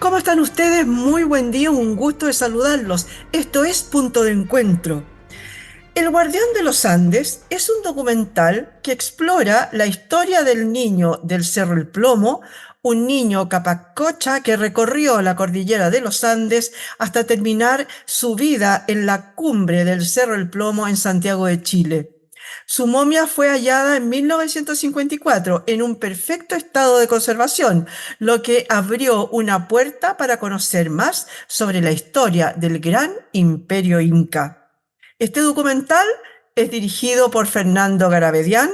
¿cómo están ustedes? Muy buen día, un gusto de saludarlos. Esto es Punto de Encuentro. El Guardián de los Andes es un documental que explora la historia del niño del Cerro El Plomo, un niño capacocha que recorrió la cordillera de los Andes hasta terminar su vida en la cumbre del Cerro El Plomo en Santiago de Chile. Su momia fue hallada en 1954 en un perfecto estado de conservación, lo que abrió una puerta para conocer más sobre la historia del gran imperio inca. Este documental es dirigido por Fernando Garavedian,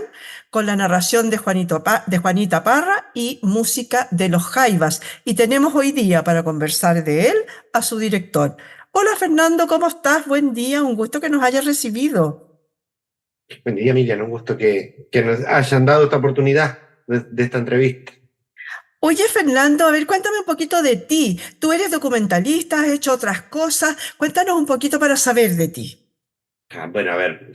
con la narración de Juanita Parra y música de Los Jaivas. Y tenemos hoy día para conversar de él a su director. Hola Fernando, ¿cómo estás? Buen día, un gusto que nos hayas recibido. Buen día, Miriam. Un gusto que nos hayan dado esta oportunidad de esta entrevista. Oye, Fernando, a ver, cuéntame un poquito de ti. Tú eres documentalista, has hecho otras cosas. Cuéntanos un poquito para saber de ti. Bueno, a ver,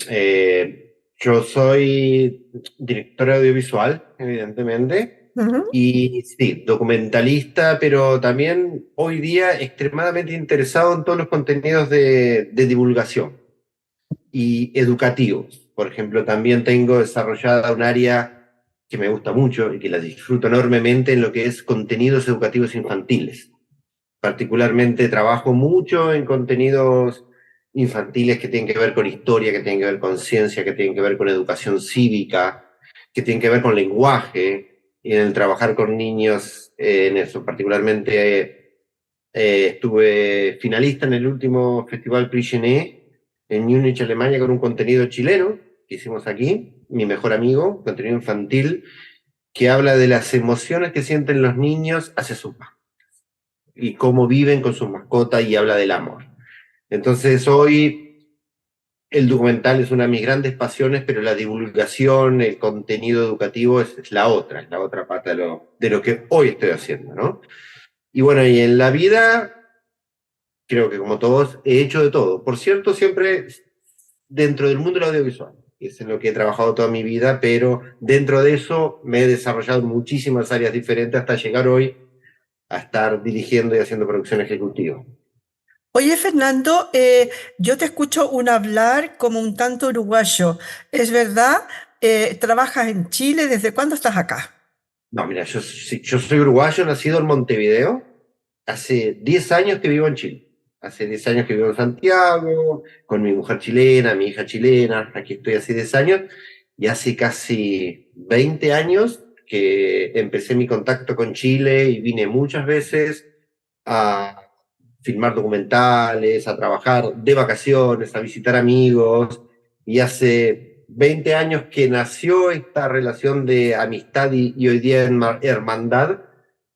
yo soy director audiovisual, evidentemente, Ujú. y sí, documentalista, pero también hoy día extremadamente interesado en todos los contenidos de divulgación y educativos. Por ejemplo, también tengo desarrollada un área que me gusta mucho y que la disfruto enormemente en lo que es contenidos educativos infantiles. Particularmente trabajo mucho en contenidos infantiles que tienen que ver con historia, que tienen que ver con ciencia, que tienen que ver con educación cívica, que tienen que ver con lenguaje, y en el trabajar con niños en eso. Particularmente estuve finalista en el último Festival Prix Genet en Múnich, Alemania, con un contenido chileno que hicimos aquí, mi mejor amigo, contenido infantil, que habla de las emociones que sienten los niños hacia sus y cómo viven con sus mascotas y habla del amor. Entonces hoy el documental es una de mis grandes pasiones, pero la divulgación, el contenido educativo es la otra parte de lo que hoy estoy haciendo, ¿no? Y bueno, y en la vida, creo que como todos, he hecho de todo. Por cierto, siempre dentro del mundo del audiovisual, que es en lo que he trabajado toda mi vida, pero dentro de eso me he desarrollado en muchísimas áreas diferentes hasta llegar hoy a estar dirigiendo y haciendo producción ejecutiva. Oye, Fernando, yo te escucho un hablar como un tanto uruguayo. ¿Es verdad? ¿Trabajas en Chile? ¿Desde cuándo estás acá? No, mira, yo, sí, yo soy uruguayo, nacido en Montevideo. Hace 10 años que vivo en Chile. Hace 10 años que vivo en Santiago, con mi mujer chilena, mi hija chilena. Aquí estoy hace 10 años. Y hace casi 20 años que empecé mi contacto con Chile y vine muchas veces a filmar documentales, a trabajar de vacaciones, a visitar amigos. Y hace 20 años que nació esta relación de amistad y hoy día hermandad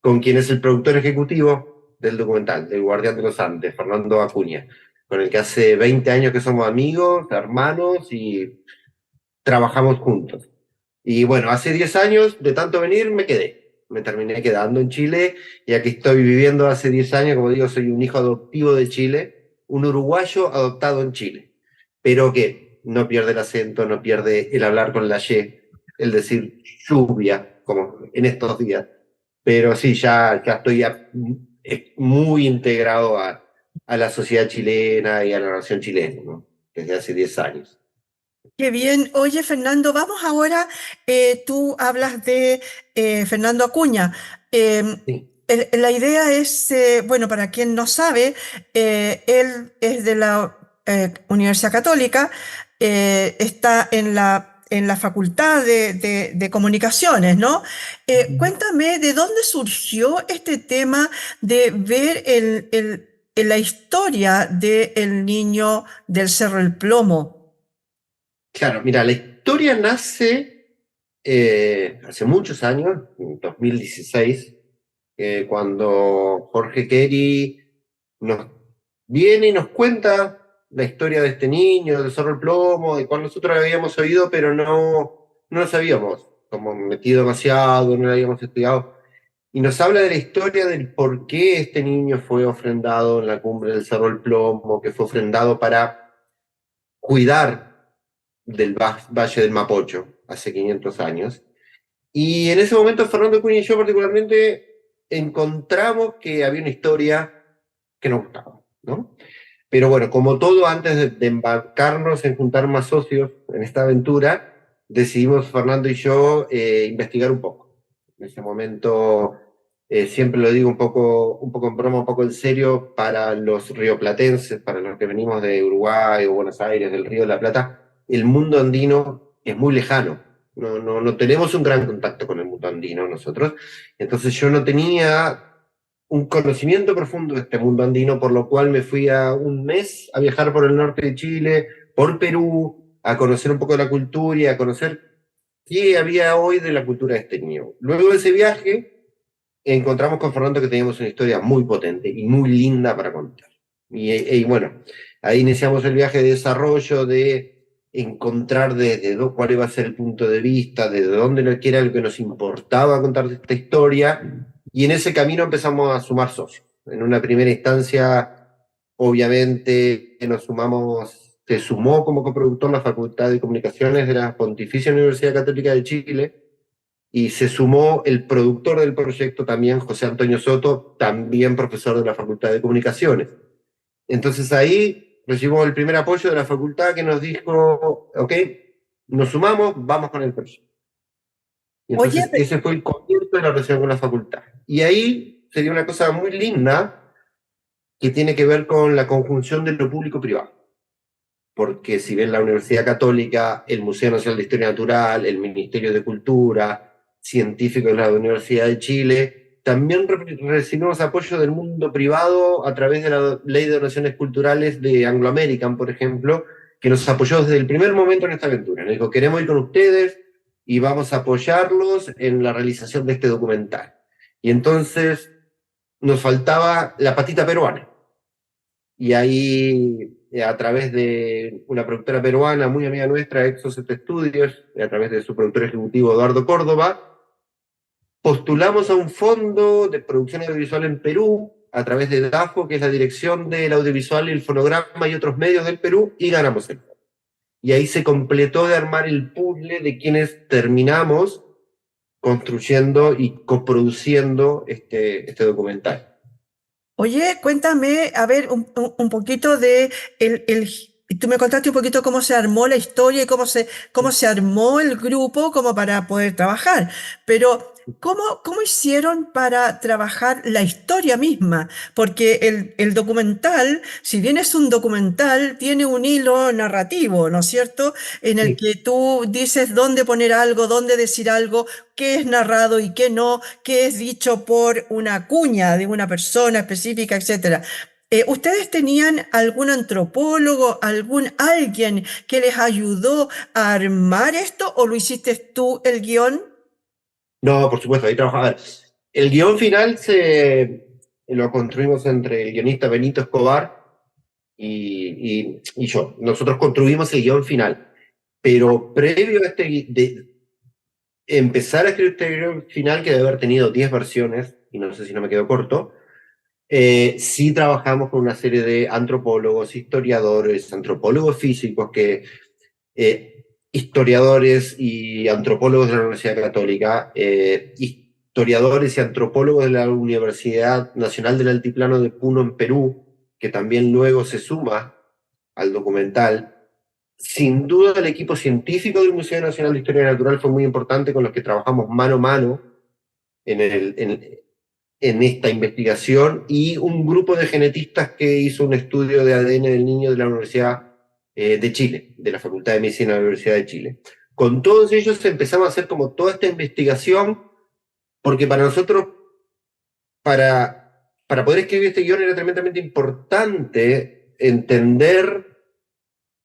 con quien es el productor ejecutivo del documental, del Guardián de los Andes, Fernando Acuña, con el que hace 20 años que somos amigos, hermanos y trabajamos juntos. Y bueno, hace 10 años de tanto venir me quedé. Me terminé quedando en Chile y aquí estoy viviendo hace 10 años. Como digo, soy un hijo adoptivo de Chile, un uruguayo adoptado en Chile, pero que no pierde el acento, no pierde el hablar con la Y, el decir lluvia, como en estos días. Pero sí, ya estoy muy integrado a la sociedad chilena y a la nación chilena, ¿no? Desde hace 10 años. Qué bien. Oye, Fernando, vamos ahora, tú hablas de Fernando Acuña. Sí. La idea es, bueno, para quien no sabe, él es de la Universidad Católica, está en la Facultad de Comunicaciones, ¿no? Cuéntame, ¿de dónde surgió este tema de ver la historia del niño del Cerro El Plomo? Claro, mira, la historia nace hace muchos años, en 2016, cuando Jorge Keri nos viene y nos cuenta la historia de este niño, de Zorro el Plomo, de cual nosotros lo habíamos oído, pero no lo sabíamos, como metido demasiado, no lo habíamos estudiado. Y nos habla de la historia del por qué este niño fue ofrendado en la cumbre del Cerro el Plomo, que fue ofrendado para cuidar del Valle del Mapocho hace 500 años. Y en ese momento Fernando Cuña y yo particularmente encontramos que había una historia que nos gustaba, ¿no? Pero bueno, como todo, antes de embarcarnos en juntar más socios en esta aventura, decidimos, Fernando y yo, investigar un poco. En ese momento, siempre lo digo un poco en broma, un poco en serio, para los rioplatenses, para los que venimos de Uruguay o Buenos Aires, del Río de la Plata, el mundo andino es muy lejano. No tenemos un gran contacto con el mundo andino nosotros. Entonces yo no tenía un conocimiento profundo de este mundo andino, por lo cual me fui a un mes a viajar por el norte de Chile, por Perú, a conocer un poco de la cultura y a conocer qué había hoy de la cultura de este niño. Luego de ese viaje, encontramos con Fernando que teníamos una historia muy potente y muy linda para contar. Y bueno, ahí iniciamos el viaje de desarrollo, de encontrar cuál iba a ser el punto de vista, de dónde lo que era lo que nos importaba contar esta historia, y en ese camino empezamos a sumar socios. En una primera instancia, obviamente, se sumó como coproductor la Facultad de Comunicaciones de la Pontificia Universidad Católica de Chile, y se sumó el productor del proyecto también, José Antonio Soto, también profesor de la Facultad de Comunicaciones. Entonces ahí recibimos el primer apoyo de la facultad que nos dijo, ok, nos sumamos, vamos con el proyecto. Y Oye, entonces ese fue el comienzo de la relación con la facultad. Y ahí sería una cosa muy linda que tiene que ver con la conjunción de lo público-privado. Porque si bien la Universidad Católica, el Museo Nacional de Historia Natural, el Ministerio de Cultura, científicos de la Universidad de Chile, también recibimos apoyo del mundo privado a través de la Ley de Donaciones Culturales de Anglo American, por ejemplo, que nos apoyó desde el primer momento en esta aventura. Nos dijo, queremos ir con ustedes y vamos a apoyarlos en la realización de este documental. Y entonces nos faltaba la patita peruana. Y ahí, a través de una productora peruana muy amiga nuestra, Exocet Studios, a través de su productor ejecutivo Eduardo Córdoba, postulamos a un fondo de producción audiovisual en Perú, a través de DAFO, que es la Dirección del Audiovisual y el Fonograma y otros medios del Perú, y ganamos el fondo. Y ahí se completó de armar el puzzle de quienes terminamos construyendo y coproduciendo este documental. oye, cuéntame, a ver, un poquito de tú me contaste un poquito cómo se armó la historia y cómo se armó el grupo como para poder trabajar, pero ¿cómo hicieron para trabajar la historia misma? Porque el documental, si bien es un documental, tiene un hilo narrativo, ¿no es cierto? En el Sí. que tú dices dónde poner algo, dónde decir algo, qué es narrado y qué no, qué es dicho por una cuña de una persona específica, etcétera. ¿Ustedes tenían algún antropólogo, alguien que les ayudó a armar esto o lo hiciste tú el guión? No, por supuesto, ahí trabajaba. A ver, el guión final lo construimos entre el guionista Benito Escobar y yo. Nosotros construimos el guión final. Pero previo a de empezar a escribir este guión final, que debe haber tenido 10 versiones, y no sé si no me quedo corto, sí trabajamos con una serie de antropólogos, historiadores, antropólogos físicos historiadores y antropólogos de la Universidad Católica, historiadores y antropólogos de la Universidad Nacional del Altiplano de Puno en Perú, que también luego se suma al documental. Sin duda el equipo científico del Museo Nacional de Historia Natural fue muy importante, con los que trabajamos mano a mano en, en esta investigación, y un grupo de genetistas que hizo un estudio de ADN del niño de la Universidad de Chile, de la Facultad de Medicina de la Universidad de Chile. Con todos ellos empezamos a hacer como toda esta investigación, porque para nosotros, para poder escribir este guión, era tremendamente importante entender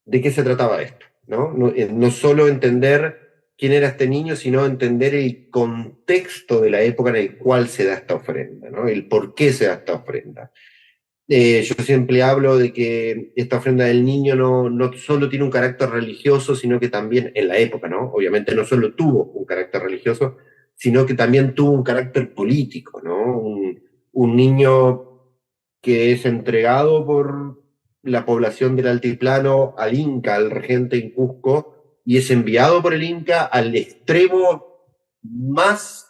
de qué se trataba esto, ¿no? No solo entender quién era este niño, sino entender el contexto de la época en el cual se da esta ofrenda, ¿no? El por qué se da esta ofrenda. Yo siempre hablo de que esta ofrenda del niño no solo tiene un carácter religioso, sino que también, en la época, ¿no? Obviamente no solo tuvo un carácter religioso, sino que también tuvo un carácter político, ¿no? Un niño que es entregado por la población del altiplano al Inca, al regente en Cusco, y es enviado por el Inca al extremo más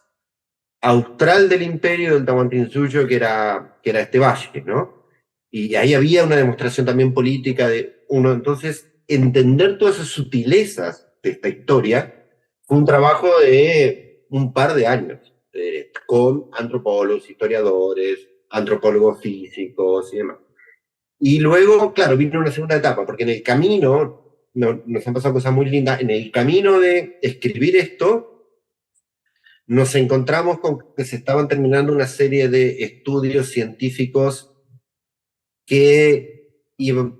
austral del imperio del Tahuantinsuyo, que era este valle, ¿no? Y ahí había una demostración también política de uno. Entonces, entender todas esas sutilezas de esta historia fue un trabajo de un par de años, con antropólogos, historiadores, antropólogos físicos y demás. Y luego, claro, vino una segunda etapa, porque en el camino, nos han pasado cosas muy lindas, en el camino de escribir esto, nos encontramos con que se estaban terminando una serie de estudios científicos que iban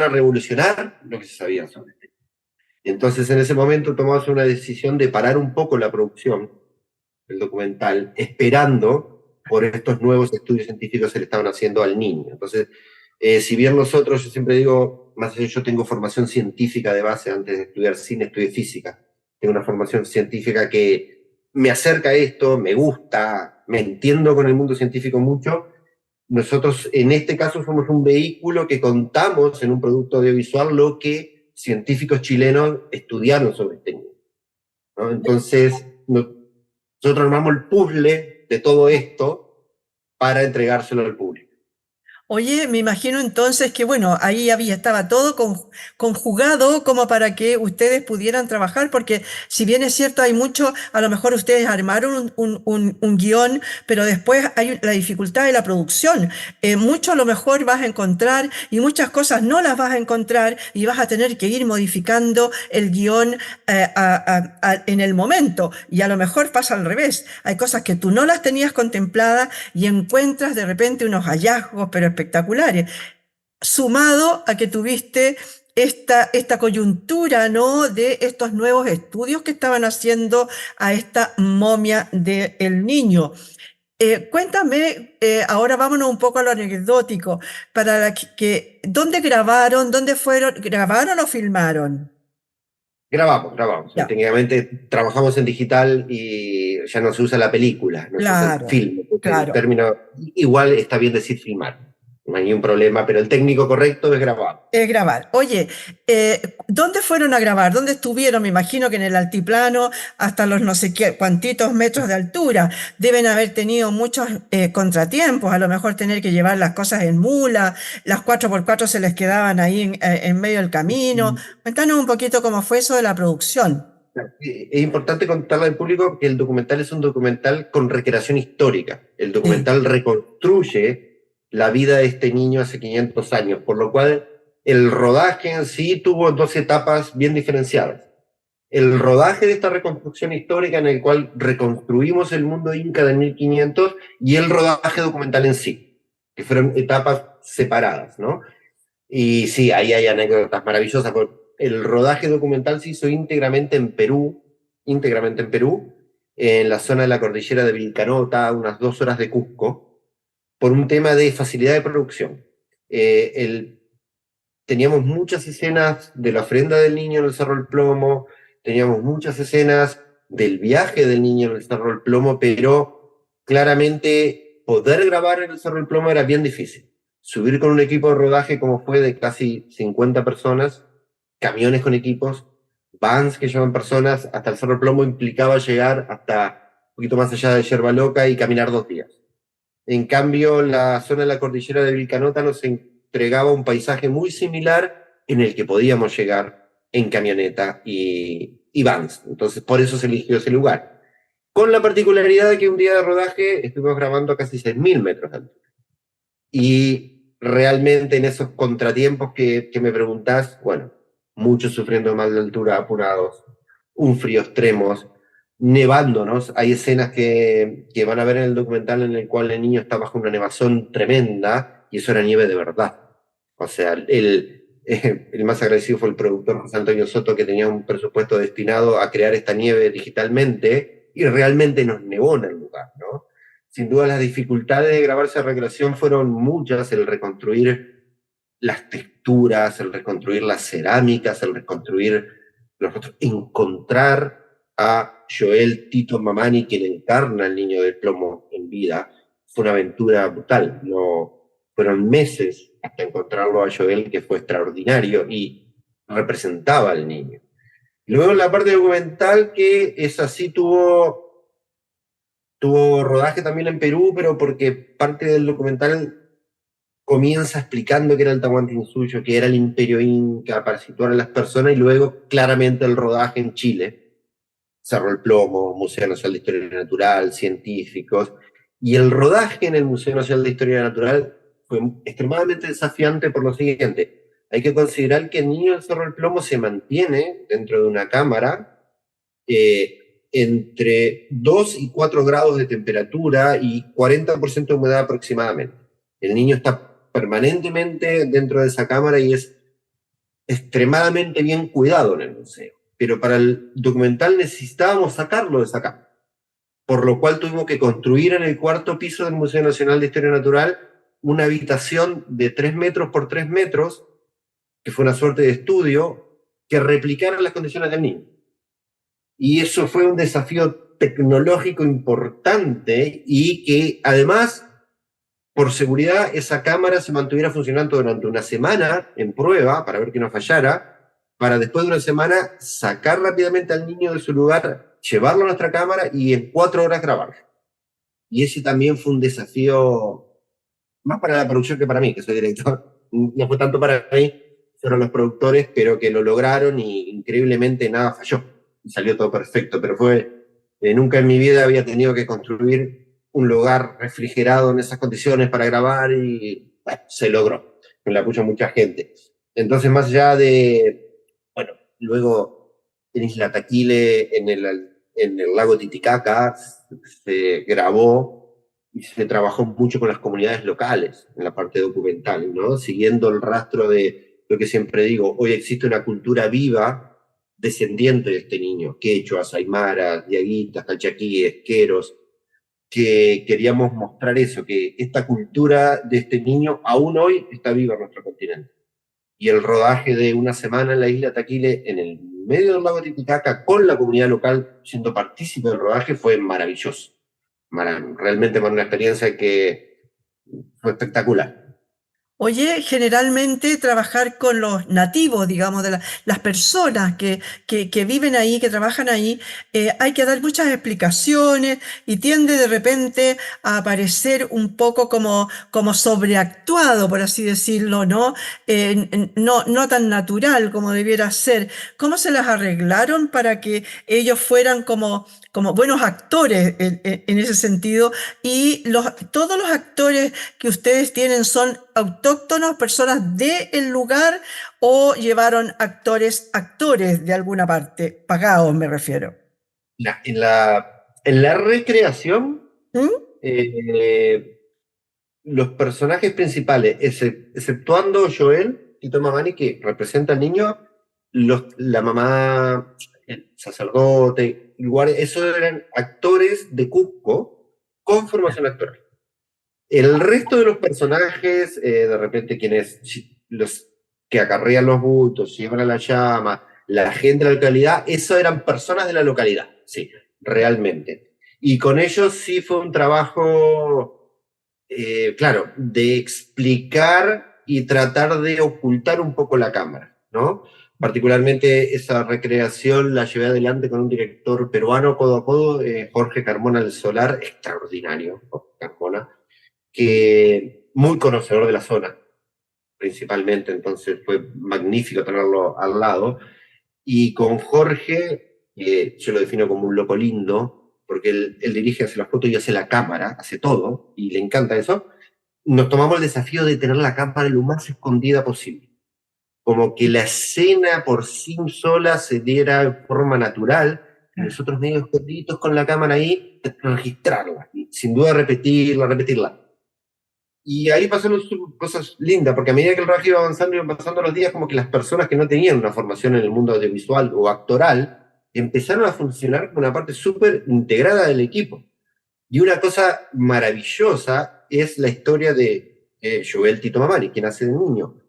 a revolucionar lo que se sabía sobre esto. Entonces, en ese momento tomamos una decisión de parar un poco la producción del documental, esperando por estos nuevos estudios científicos que se le estaban haciendo al niño. Entonces, si bien nosotros, yo siempre digo, más allá yo tengo formación científica de base, antes de estudiar cine, estudié física. Tengo una formación científica que me acerca a esto, me gusta, me entiendo con el mundo científico mucho. Nosotros, en este caso, somos un vehículo que contamos en un producto audiovisual lo que científicos chilenos estudiaron sobre este niño, ¿no? Entonces, nosotros armamos el puzzle de todo esto para entregárselo al público. Oye, me imagino entonces que, bueno, ahí estaba todo conjugado como para que ustedes pudieran trabajar, porque si bien es cierto, hay mucho, a lo mejor ustedes armaron un guión, pero después hay la dificultad de la producción. Mucho a lo mejor vas a encontrar y muchas cosas no las vas a encontrar y vas a tener que ir modificando el guión en el momento. Y a lo mejor pasa al revés. Hay cosas que tú no las tenías contempladas y encuentras de repente unos hallazgos, pero espectaculares, sumado a que tuviste esta coyuntura, ¿no? De estos nuevos estudios que estaban haciendo a esta momia del niño. Cuéntame, ahora vámonos un poco a lo anecdótico, ¿dónde grabaron, dónde fueron, grabaron o filmaron? Grabamos. Ya, Técnicamente trabajamos en digital y ya no se usa la película, no se usa el claro, film. Porque el claro. término, igual está bien decir filmar, no hay ningún problema, pero el técnico correcto es grabar. Es grabar. Oye, ¿dónde fueron a grabar? ¿Dónde estuvieron? Me imagino que en el altiplano, hasta los no sé qué, cuantitos metros de altura. Deben haber tenido muchos contratiempos, a lo mejor tener que llevar las cosas en mula, las 4x4 se les quedaban ahí en medio del camino. Cuéntanos un poquito cómo fue eso de la producción. Es importante contarle al público que el documental es un documental con recreación histórica. El Sí. documental reconstruye la vida de este niño hace 500 años, por lo cual el rodaje en sí tuvo dos etapas bien diferenciadas. El rodaje de esta reconstrucción histórica en el cual reconstruimos el mundo inca de 1500 y el rodaje documental en sí, que fueron etapas separadas, ¿no? Y sí, ahí hay anécdotas maravillosas. El rodaje documental se hizo íntegramente en Perú, en la zona de la cordillera de Vilcanota, unas 2 horas de Cusco, por un tema de facilidad de producción. Teníamos muchas escenas de la ofrenda del niño en el Cerro del Plomo, teníamos muchas escenas del viaje del niño en el Cerro del Plomo, pero claramente poder grabar en el Cerro del Plomo era bien difícil. Subir con un equipo de rodaje como fue de casi 50 personas, camiones con equipos, vans que llevan personas hasta el Cerro del Plomo implicaba llegar hasta un poquito más allá de Yerba Loca y caminar 2 días. En cambio, la zona de la cordillera de Vilcanota nos entregaba un paisaje muy similar en el que podíamos llegar en camioneta y vans. Entonces, por eso se eligió ese lugar. Con la particularidad de que un día de rodaje estuvimos grabando a casi 6.000 metros de altura. Y realmente en esos contratiempos que me preguntás, bueno, muchos sufriendo mal de altura, apurados, un frío extremos, nevándonos. Hay escenas que van a ver en el documental en el cual el niño está bajo una nevazón tremenda y eso era nieve de verdad. O sea, el más agradecido fue el productor José Antonio Soto, que tenía un presupuesto destinado a crear esta nieve digitalmente y realmente nos nevó en el lugar, ¿no? Sin duda las dificultades de grabar esa recreación fueron muchas, el reconstruir las texturas, el reconstruir las cerámicas, el reconstruir los rostros, encontrar a Joel Tito Mamani, quien encarna al niño del plomo en vida, fue una aventura brutal. No, fueron meses hasta encontrarlo a Joel, que fue extraordinario y representaba al niño. Luego la parte documental, que es así, tuvo Tuvo rodaje también en Perú, pero porque parte del documental comienza explicando que era el Tahuantinsuyo, que era el Imperio Inca, para situar a las personas, y luego claramente el rodaje en Chile, Cerro el Plomo, Museo Nacional de Historia Natural, científicos, y el rodaje en el Museo Nacional de Historia Natural fue extremadamente desafiante por lo siguiente. Hay que considerar que el niño del Cerro del Plomo se mantiene dentro de una cámara entre 2 y 4 grados de temperatura y 40% de humedad aproximadamente. El niño está permanentemente dentro de esa cámara y es extremadamente bien cuidado en el museo. Pero para el documental necesitábamos sacarlo de esa cámara, por lo cual tuvimos que construir en el cuarto piso del Museo Nacional de Historia Natural una habitación de 3 metros por 3 metros, que fue una suerte de estudio, que replicara las condiciones del niño. Y eso fue un desafío tecnológico importante y que además, por seguridad, esa cámara se mantuviera funcionando durante una semana en prueba para ver que no fallara, para después de una semana sacar rápidamente al niño de su lugar, llevarlo a nuestra cámara y en 4 horas grabarlo. Y ese también fue un desafío más para la producción que para mí, que soy director. No fue tanto para mí, fueron los productores, pero que lo lograron y increíblemente nada falló. Y salió todo perfecto, pero nunca en mi vida había tenido que construir un lugar refrigerado en esas condiciones para grabar y bueno, se logró. Me la puso mucha gente. Entonces, más allá de, bueno, luego en Isla Taquile, en el lago Titicaca, se grabó y se trabajó mucho con las comunidades locales en la parte documental, ¿no? Siguiendo el rastro de lo que siempre digo, hoy existe una cultura viva descendiente de este niño, quechuas, aymaras, diaguitas, calchaquíes, queros, que queríamos mostrar eso, que esta cultura de este niño aún hoy está viva en nuestro continente. Y el rodaje de una semana en la isla Taquile, en el medio del lago Titicaca, con la comunidad local siendo partícipe del rodaje, fue maravilloso. Realmente fue una experiencia que fue espectacular. Oye, generalmente trabajar con los nativos, digamos, de las personas que viven ahí, que trabajan ahí, hay que dar muchas explicaciones y tiende de repente a aparecer un poco como sobreactuado, por así decirlo, ¿no? No tan natural como debiera ser. ¿Cómo se las arreglaron para que ellos fueran como buenos actores en ese sentido? Y todos los actores que ustedes tienen son autóctonos, personas del lugar, o llevaron actores de alguna parte, pagados me refiero. En la recreación, ¿Mm? eh, los personajes principales, exceptuando Joel, Tito Mamani, que representa al niño, la mamá, el sacerdote, igual, esos eran actores de Cusco con formación actoral. El resto de los personajes, de repente quienes los que acarrean los bultos, llevan a la llama, la gente de la localidad, eso eran personas de la localidad, sí, realmente. Y con ellos sí fue un trabajo, claro, de explicar y tratar de ocultar un poco la cámara, ¿no? Particularmente esa recreación la llevé adelante con un director peruano codo a codo, Jorge Carmona del Solar, extraordinario, Jorge Carmona, que muy conocedor de la zona, principalmente, entonces fue magnífico tenerlo al lado. Y con Jorge, yo lo defino como un loco lindo, porque él dirige, hace las fotos y hace la cámara, hace todo, y le encanta eso. Nos tomamos el desafío de tener la cámara lo más escondida posible. Como que la escena por sí sola se diera de forma natural, y nosotros medio escondidos con la cámara ahí, registrarla, y sin duda repetirla. Y ahí pasaron cosas lindas, porque a medida que el rodaje iba avanzando, iban pasando los días, como que las personas que no tenían una formación en el mundo audiovisual o actoral, empezaron a funcionar como una parte súper integrada del equipo. Y una cosa maravillosa es la historia de Joel Tito Mamani, quien hace de niño.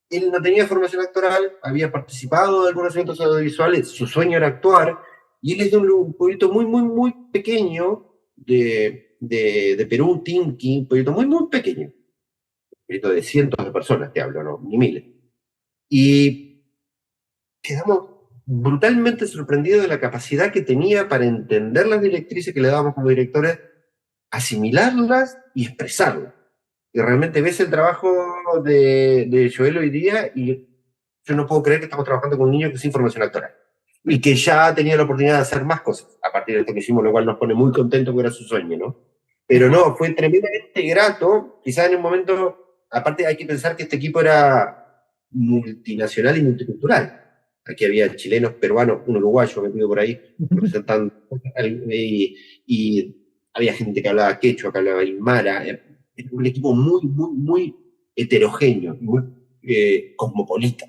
Él no tenía formación actoral, había participado de algunos eventos audiovisuales, su sueño era actuar, y él es de un pueblito muy, muy, muy pequeño de Perú, Tinqui, un pueblito muy, muy pequeño, un pueblito de cientos de personas, te hablo, no, ni miles. Y quedamos brutalmente sorprendido de la capacidad que tenía para entender las directrices que le dábamos como directores, asimilarlas y expresarlas. Y realmente ves el trabajo de Joel hoy día y yo no puedo creer que estamos trabajando con un niño que es sin formación actoral y que ya ha tenido la oportunidad de hacer más cosas a partir de esto que hicimos, lo cual nos pone muy contentos porque era su sueño, ¿no? Pero no, fue tremendamente grato, quizás en un momento, aparte hay que pensar que este equipo era multinacional y multicultural. Aquí había chilenos, peruanos, un uruguayo metido por ahí, representando, y había gente que hablaba quechua, que hablaba aymara, era un equipo muy, muy, muy heterogéneo, muy cosmopolita.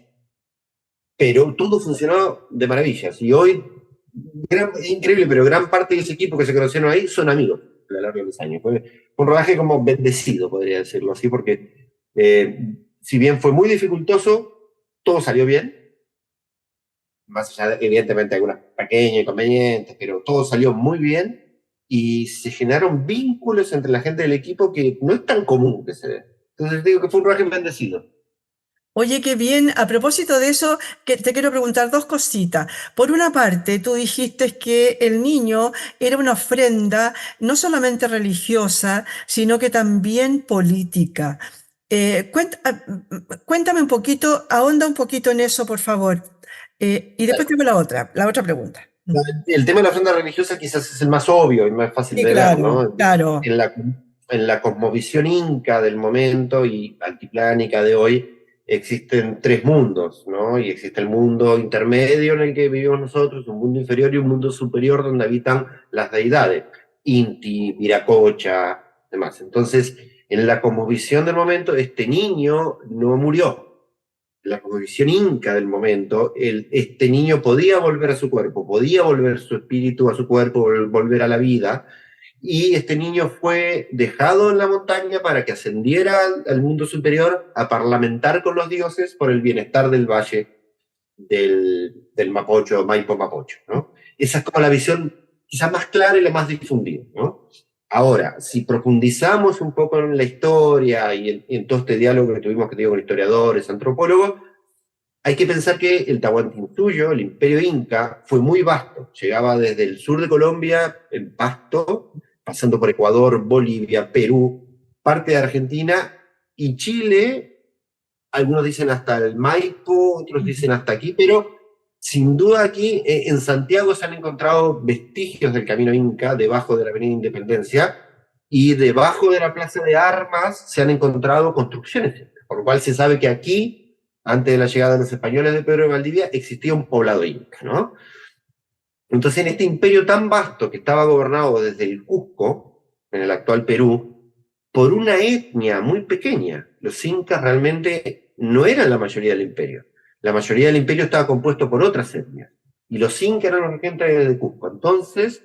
Pero todo funcionó de maravillas. Y hoy, es increíble, pero gran parte de ese equipo que se conocieron ahí son amigos a lo largo de los años. Fue un rodaje como bendecido, podría decirlo así, porque si bien fue muy dificultoso, todo salió bien. Más allá de, evidentemente, algunos pequeños inconvenientes, pero todo salió muy bien y se generaron vínculos entre la gente del equipo que no es tan común que se ve. Entonces digo que fue un rodaje bendecido. Oye, qué bien. A propósito de eso, que te quiero preguntar dos cositas. Por una parte, tú dijiste que el niño era una ofrenda no solamente religiosa, sino que también política. Cuéntame un poquito, ahonda un poquito en eso, por favor. Y después tengo la otra pregunta. El tema de la ofrenda religiosa quizás es el más obvio y más fácil Sí, de ver, claro, ¿no? claro. En la cosmovisión inca del momento y altiplánica de hoy existen tres mundos, ¿no? Y existe el mundo intermedio en el que vivimos nosotros, un mundo inferior y un mundo superior donde habitan las deidades, Inti, Viracocha, demás. Entonces, en la cosmovisión del momento, este niño no murió, la cosmovisión inca del momento, este niño podía volver a su cuerpo, podía volver su espíritu a su cuerpo, volver a la vida, y este niño fue dejado en la montaña para que ascendiera al mundo superior a parlamentar con los dioses por el bienestar del valle del Mapocho, Maipo Mapocho, ¿no? Esa es como la visión quizás más clara y la más difundida, ¿no? Ahora, si profundizamos un poco en la historia y en todo este diálogo que tuvimos que tener con historiadores, antropólogos, hay que pensar que el Tahuantinsuyo, el imperio inca, fue muy vasto. Llegaba desde el sur de Colombia, en Pasto, pasando por Ecuador, Bolivia, Perú, parte de Argentina y Chile. Algunos dicen hasta el Maipo, otros dicen hasta aquí, pero sin duda aquí en Santiago se han encontrado vestigios del camino inca debajo de la Avenida Independencia y debajo de la Plaza de Armas se han encontrado construcciones, por lo cual se sabe que aquí, antes de la llegada de los españoles de Pedro de Valdivia, existía un poblado inca, ¿no? Entonces, en este imperio tan vasto que estaba gobernado desde el Cusco, en el actual Perú, por una etnia muy pequeña. Los incas realmente no eran la mayoría del imperio. La mayoría del imperio estaba compuesto por otras etnias. Y los incas eran los regentes de Cusco. Entonces,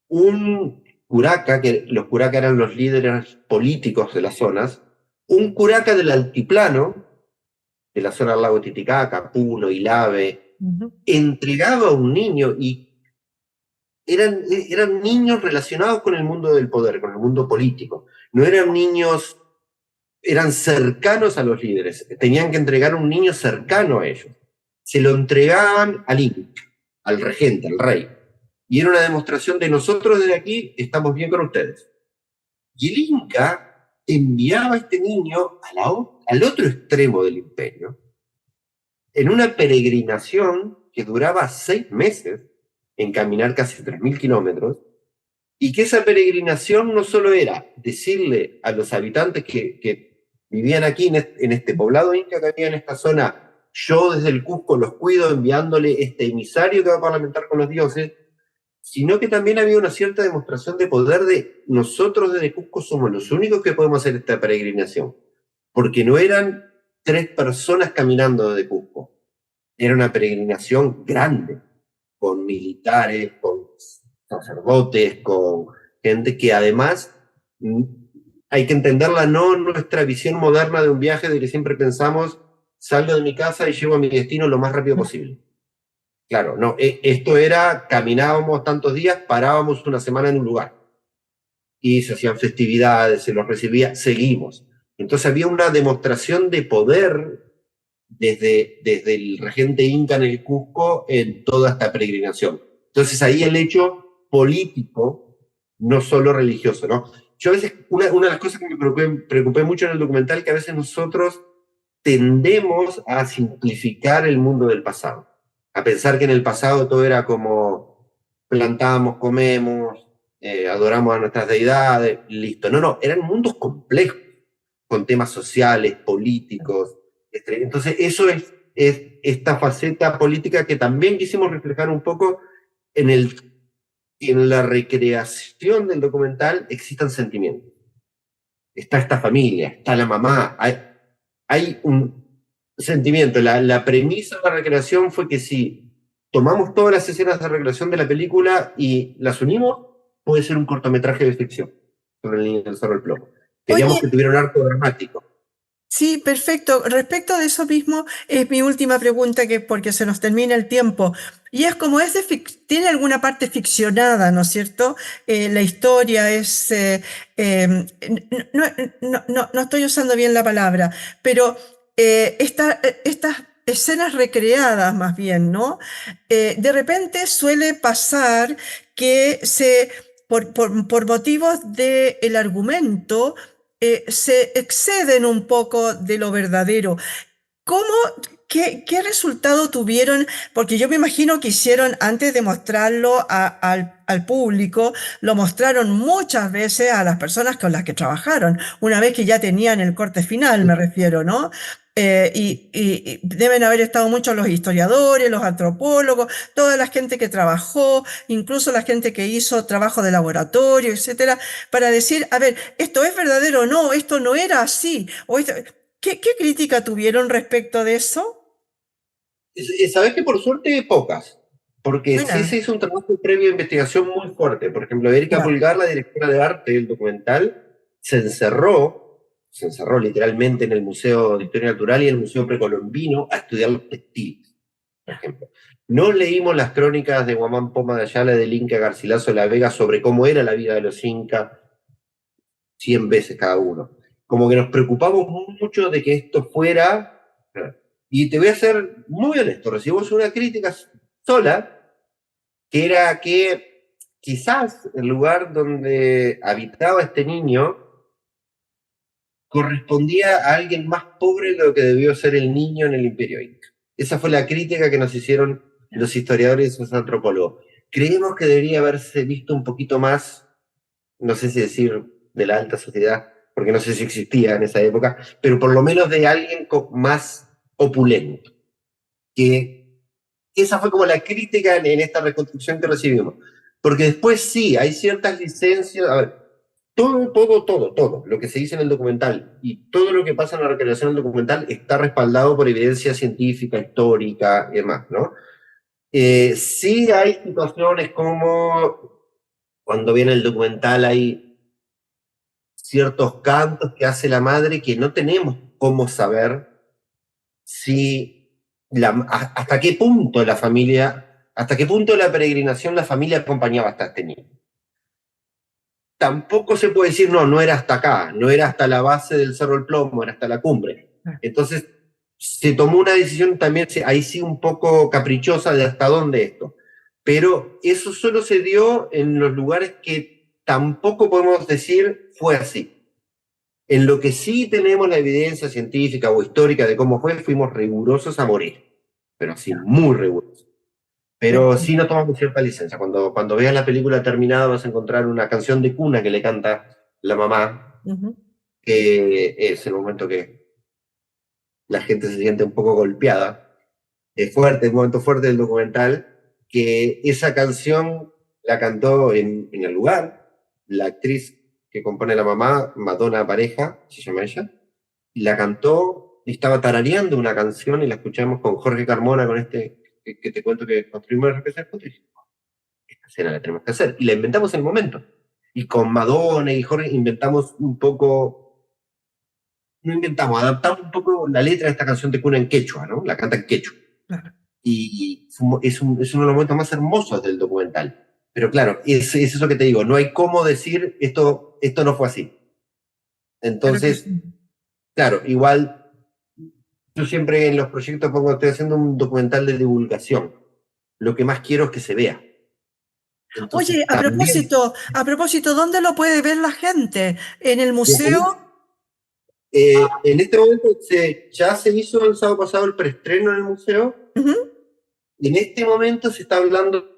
un curaca, que los curacas eran los líderes políticos de las zonas, un curaca del altiplano, de la zona del lago Titicaca, Puno, Ilave, entregaba a un niño y eran niños relacionados con el mundo del poder, con el mundo político. No eran niños, eran cercanos a los líderes. Tenían que entregar un niño cercano a ellos. Se lo entregaban al Inca, al regente, al rey. Y era una demostración de nosotros desde aquí estamos bien con ustedes. Y el Inca enviaba a este niño al otro extremo del imperio, en una peregrinación que duraba 6 meses, en caminar casi 3.000 kilómetros, y que esa peregrinación no solo era decirle a los habitantes que vivían aquí en este poblado inca que había en esta zona, yo desde el Cusco los cuido enviándole este emisario que va a parlamentar con los dioses, sino que también había una cierta demostración de poder de nosotros desde Cusco somos los únicos que podemos hacer esta peregrinación, porque no eran 3 personas caminando desde Cusco, era una peregrinación grande, con militares, con sacerdotes, con gente que además hay que entenderla no en nuestra visión moderna de un viaje de que siempre pensamos salgo de mi casa y llego a mi destino lo más rápido posible. Claro, no, esto era, caminábamos tantos días, parábamos una semana en un lugar y se hacían festividades, se los recibía, seguimos. Entonces había una demostración de poder desde el regente inca en el Cusco en toda esta peregrinación. Entonces ahí el hecho político, no solo religioso, ¿no? Yo a veces, una de las cosas que me preocupé mucho en el documental, que a veces nosotros tendemos a simplificar el mundo del pasado, a pensar que en el pasado todo era como plantamos, comemos, adoramos a nuestras deidades, listo. No, no, eran mundos complejos, con temas sociales, políticos. Entonces eso es esta faceta política que también quisimos reflejar un poco en, en la recreación del documental. Existan sentimientos. Está esta familia, está la mamá, hay un sentimiento. La premisa de la recreación fue que si tomamos todas las escenas de recreación de la película y las unimos, puede ser un cortometraje de ficción sobre el niño del Cerro del Plomo. Queríamos Oye, que tuviera un arco dramático. sí, perfecto. Respecto de eso mismo, es mi última pregunta, que porque se nos termina el tiempo. Y es como tiene alguna parte ficcionada, ¿no es cierto? La historia es, no, no estoy usando bien la palabra, pero estas escenas recreadas más bien, ¿no? De repente suele pasar que por motivos del argumento, se exceden un poco de lo verdadero. ¿Cómo, qué resultado tuvieron? Porque yo me imagino que hicieron, antes de mostrarlo al público, lo mostraron muchas veces a las personas con las que trabajaron, una vez que ya tenían el corte final, me refiero, ¿no? Y deben haber estado muchos los historiadores, los antropólogos, toda la gente que trabajó, incluso la gente que hizo trabajo de laboratorio, etcétera, para decir, a ver, esto es verdadero o no, esto no era así, o ¿qué crítica tuvieron respecto de eso? Sabes que por suerte pocas, porque sí Buena, se hizo un trabajo previo de investigación muy fuerte. Por ejemplo, Erika ya. Pulgar, la directora de arte del documental, se encerró literalmente en el Museo de Historia Natural y en el Museo Precolombino a estudiar los textiles, por ejemplo. No leímos las crónicas de Guamán Poma de Ayala, del Inca Garcilaso de la Vega, sobre cómo era la vida de los incas, 100 veces cada uno. Como que nos preocupamos mucho de que esto fuera. Y te voy a ser muy honesto, recibimos una crítica sola, que era que quizás el lugar donde habitaba este niño correspondía a alguien más pobre de lo que debió ser el niño en el Imperio Inca. Esa fue la crítica que nos hicieron los historiadores y los antropólogos. Creemos que debería haberse visto un poquito más, no sé si decir de la alta sociedad, porque no sé si existía en esa época, pero por lo menos de alguien más opulento. Que esa fue como la crítica en esta reconstrucción que recibimos. Porque después sí, hay ciertas licencias. A ver, todo, lo que se dice en el documental y todo lo que pasa en la recreación del documental está respaldado por evidencia científica, histórica y demás, ¿no? Sí hay situaciones como cuando viene el documental hay ciertos cantos que hace la madre que no tenemos cómo saber si hasta qué punto la familia, hasta qué punto de la peregrinación la familia acompañaba hasta este niño. Tampoco se puede decir, no, no era hasta acá, no era hasta la base del Cerro del Plomo, era hasta la cumbre. Entonces, se tomó una decisión también, ahí sí un poco caprichosa de hasta dónde esto. Pero eso solo se dio en los lugares que tampoco podemos decir fue así. En lo que sí tenemos la evidencia científica o histórica de cómo fue, fuimos rigurosos a morir, pero así, muy rigurosos. Pero sí nos tomamos cierta licencia. Cuando veas la película terminada vas a encontrar una canción de cuna que le canta la mamá, Ujú. que es el momento que la gente se siente un poco golpeada. Es fuerte, el momento fuerte del documental, que esa canción la cantó en el lugar la actriz que compone la mamá, Madonna Pareja, se llama ella, y la cantó, y estaba tarareando una canción y la escuchamos con Jorge Carmona, con este que te cuento que construimos el RPC juntos, y dije, esta escena la tenemos que hacer. Y la inventamos en el momento. Y con Madonna y Jorge inventamos un poco, no inventamos, adaptamos un poco la letra de esta canción de cuna en quechua, ¿no? La canta en quechua. Claro. Y es uno de los momentos más hermosos del documental. Pero claro, es eso que te digo, no hay cómo decir esto no fue así. Claro que Entonces, sí. claro, igual Yo siempre en los proyectos pongo, estoy haciendo un documental de divulgación. Lo que más quiero es que se vea. Entonces, Oye, también, a propósito, ¿dónde lo puede ver la gente? ¿En el museo? en este momento ya se hizo el sábado pasado el preestreno en el museo. Ujú. Y en este momento se está hablando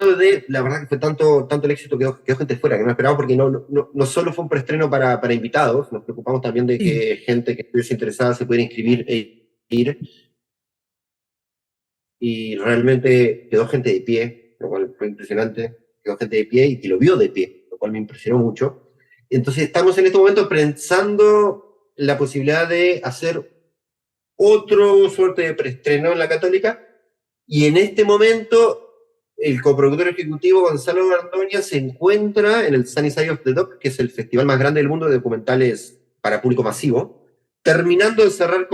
de, la verdad que fue tanto el éxito que quedó gente fuera, que no esperábamos, porque no solo fue un preestreno para invitados, nos preocupamos también de Sí. que gente que estuviese interesada se pudiera inscribir e ir, y realmente quedó gente de pie, lo cual fue impresionante, quedó gente de pie y que lo vio de pie, lo cual me impresionó mucho. Entonces estamos en este momento pensando la posibilidad de hacer otro suerte de preestreno en la Católica, y en este momento el coproductor ejecutivo Gonzalo Gardoña se encuentra en el Sunny Side of the Doc, que es el festival más grande del mundo de documentales para público masivo, terminando de cerrar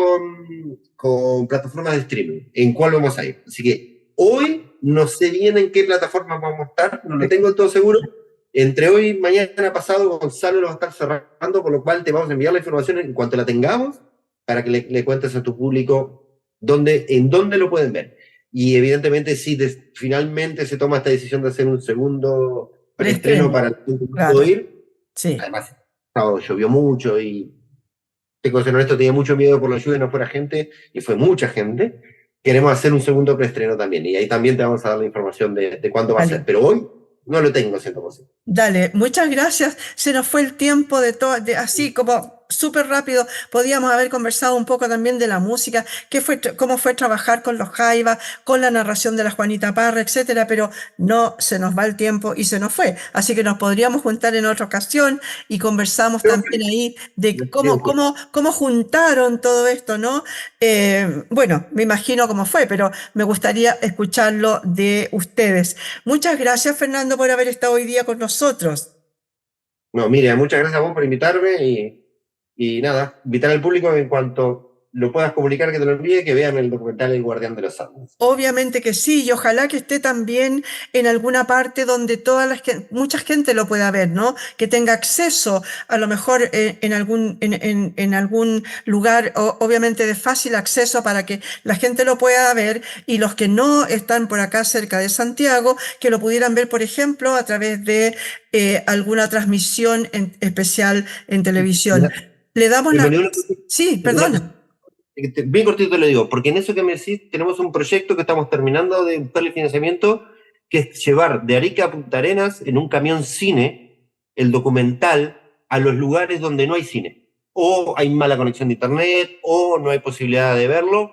con plataformas de streaming, en cuál vamos a ir. Así que hoy no sé bien en qué plataforma vamos a estar, no lo tengo todo seguro. Entre hoy y mañana pasado, Gonzalo lo va a estar cerrando, por lo cual te vamos a enviar la información en cuanto la tengamos, para que le cuentes a tu público en dónde lo pueden ver. Y evidentemente, si finalmente se toma esta decisión de hacer un segundo preestreno Preestreno, para el que no pudo claro. ir, Sí. además, el sábado llovió mucho y, tengo que ser honesto, tenía mucho miedo por la lluvia, no fuera gente, y fue mucha gente. Queremos hacer un segundo preestreno también, y ahí también te vamos a dar la información de cuándo va a ser. Vale. Pero hoy no lo tengo 100%. Dale, muchas gracias. Se nos fue el tiempo de todo, así como súper rápido. Podíamos haber conversado un poco también de la música, cómo fue trabajar con los Jaivas, con la narración de la Juanita Parra, etcétera, pero no se nos va el tiempo y se nos fue. Así que nos podríamos juntar en otra ocasión y conversamos Creo también que ahí de sería un cómo, gusto. cómo juntaron todo esto, ¿no? Bueno, me imagino cómo fue, pero me gustaría escucharlo de ustedes. Muchas gracias, Fernando, por haber estado hoy día con nosotros. No, mire, muchas gracias a vos por invitarme, y nada, invitar al público en cuanto lo puedas comunicar, que te lo envíe, que vean el documental El Guardián de los Andes. Obviamente que sí, y ojalá que esté también en alguna parte donde mucha gente lo pueda ver, ¿no? Que tenga acceso, a lo mejor en algún lugar, obviamente de fácil acceso para que la gente lo pueda ver y los que no están por acá cerca de Santiago, que lo pudieran ver, por ejemplo, a través de alguna transmisión especial en televisión. Mira, Le damos la... María, Sí, perdón. bien cortito te lo digo, porque en eso que me decís, tenemos un proyecto que estamos terminando de buscar el financiamiento, que es llevar de Arica a Punta Arenas en un camión cine el documental a los lugares donde no hay cine. O hay mala conexión de internet, o no hay posibilidad de verlo.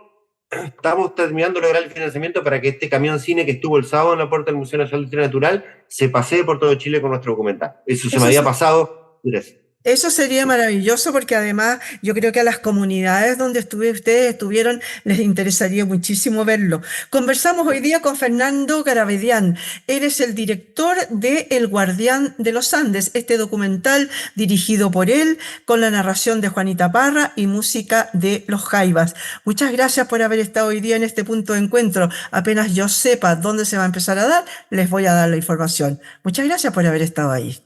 Estamos terminando de lograr el financiamiento para que este camión cine que estuvo el sábado en la puerta del Museo Nacional de Historia Natural se pasee por todo Chile con nuestro documental. Eso se me Eso había pasado. Gracias. Eso sería maravilloso porque además yo creo que a las comunidades donde ustedes estuvieron les interesaría muchísimo verlo. Conversamos hoy día con Fernando Garabedian. Él es el director de El Guardián de los Andes, este documental dirigido por él con la narración de Juanita Parra y música de Los Jaivas. Muchas gracias por haber estado hoy día en este punto de encuentro. Apenas yo sepa dónde se va a empezar a dar, les voy a dar la información. Muchas gracias por haber estado ahí.